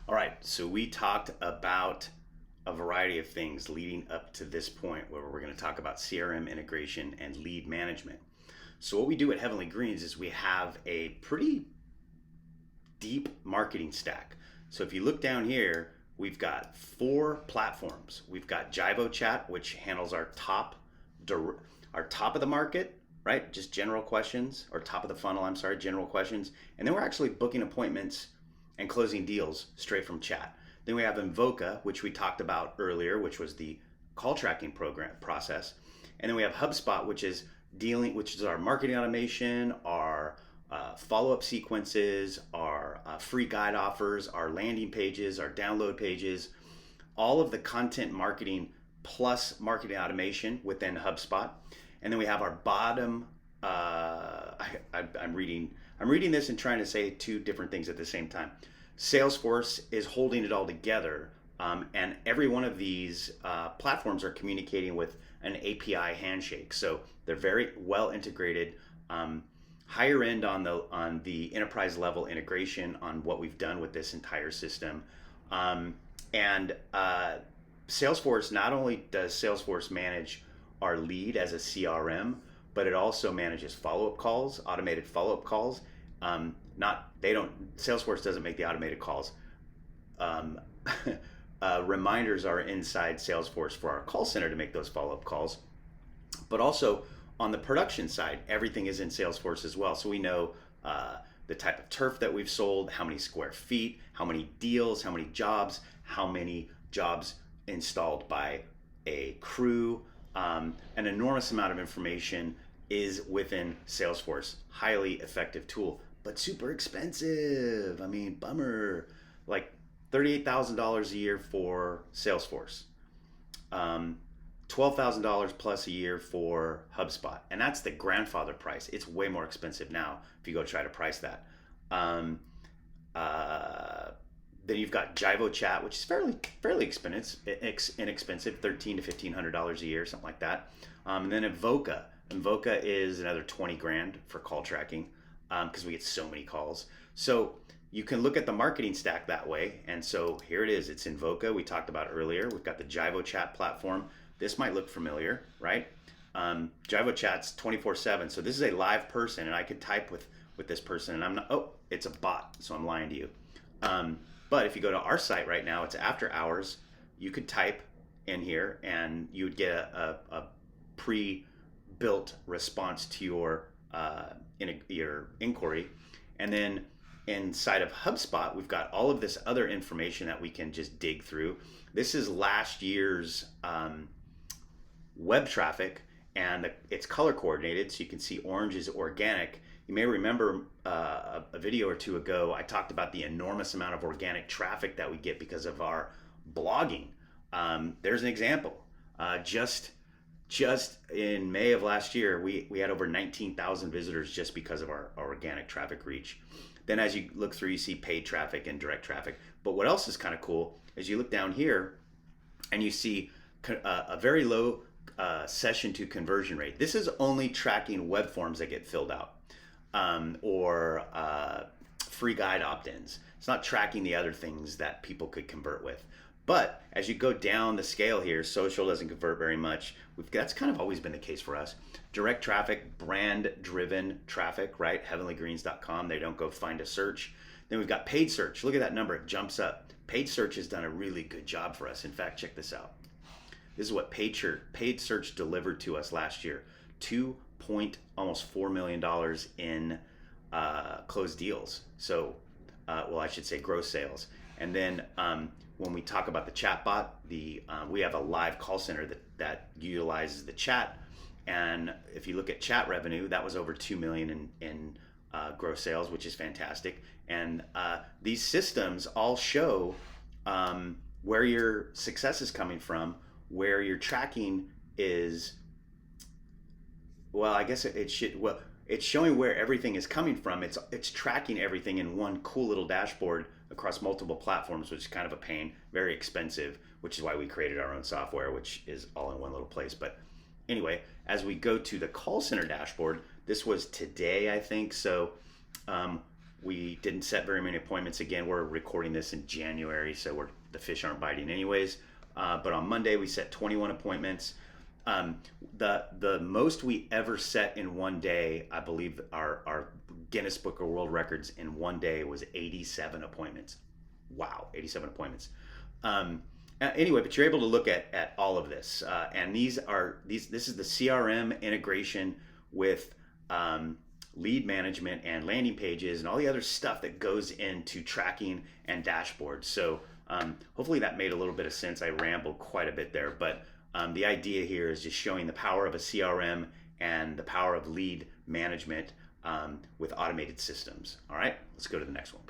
All right, so we talked about a variety of things leading up to this point where we're going to talk about CRM integration and lead management. So, what we do at Heavenly Greens is we have a pretty deep marketing stack. So, if you look down here, we've got four platforms. We've got Jivo Chat, which handles our top of the market, right? Just general questions, or top of the funnel, I'm sorry, general questions. And then we're actually booking appointments and closing deals straight from chat. Then we have Invoca, which we talked about earlier, which was the call tracking program process. And then we have HubSpot, which is our marketing automation, our follow-up sequences, our free guide offers, our landing pages, our download pages, all of the content marketing plus marketing automation within HubSpot. And then we have our bottom. I'm reading this and trying to say two different things at the same time. Salesforce is holding it all together, and every one of these platforms are communicating with an API handshake. So they're very well integrated. Higher end on the enterprise level integration on what we've done with this entire system, and Salesforce, not only does Salesforce manage our lead as a CRM, but it also manages follow-up calls, automated follow-up calls. Salesforce doesn't make the automated calls. Um, Reminders are inside Salesforce for our call center to make those follow-up calls. But also on the production side, everything is in Salesforce as well. So we know the type of turf that we've sold, how many square feet, how many deals, how many jobs installed by a crew. An enormous amount of information is within Salesforce. Highly effective tool, but super expensive. I mean, bummer. Like $38,000 a year for Salesforce. $12,000 plus a year for HubSpot. And that's the grandfather price. It's way more expensive now if you go try to price that. Um, then you've got Jivo Chat, which is fairly inexpensive, $1,300 to $1,500 a year, something like that. And then Invoca. Invoca is another 20 grand for call tracking because we get so many calls. So you can look at the marketing stack that way. And so here it is. It's Invoca. We talked about earlier. We've got the Jivo Chat platform. This might look familiar, right? Jivo Chat's 24/7. So this is a live person, and I could type with this person, and I'm not. Oh, it's a bot, so I'm lying to you. But if you go to our site right now, it's after hours. You could type in here, and you would get a pre-built response to your inquiry. And then inside of HubSpot, we've got all of this other information that we can just dig through. This is last year's web traffic, and it's color coordinated, so you can see orange is organic. You may remember a video or two ago, I talked about the enormous amount of organic traffic that we get because of our blogging. There's an example. Just in May of last year, we had over 19,000 visitors just because of our organic traffic reach. Then as you look through, you see paid traffic and direct traffic. But what else is kind of cool is you look down here and you see a very low session to conversion rate. This is only tracking web forms that get filled out. Or free guide opt-ins. It's not tracking the other things that people could convert with. But as you go down the scale here, social doesn't convert very much. That's kind of always been the case for us. Direct traffic, brand-driven traffic, right? Heavenlygreens.com. They don't go find a search. Then we've got paid search. Look at that number. It jumps up. Paid search has done a really good job for us. In fact, check this out. This is what paid search delivered to us last year. Almost $4 million in closed deals. So, I should say gross sales. And then when we talk about the chatbot, we have a live call center that utilizes the chat. And if you look at chat revenue, that was over $2 million in gross sales, which is fantastic. And these systems all show where your success is coming from, where your tracking is. Well, I guess it should. Well, it's showing where everything is coming from. It's tracking everything in one cool little dashboard across multiple platforms, which is kind of a pain, very expensive, which is why we created our own software, which is all in one little place. But anyway, as we go to the call center dashboard, this was today, I think. So We didn't set very many appointments. Again, we're recording this in January, so the fish aren't biting anyways. But on Monday, we set 21 appointments. The most we ever set in one day, I believe our Guinness Book of World Records in one day was 87 appointments. Wow, 87 appointments. Anyway, but you're able to look at all of this, and this is the CRM integration with lead management and landing pages and all the other stuff that goes into tracking and dashboards. So hopefully that made a little bit of sense. I rambled quite a bit there, but the idea here is just showing the power of a CRM and the power of lead management with automated systems. All right, let's go to the next one.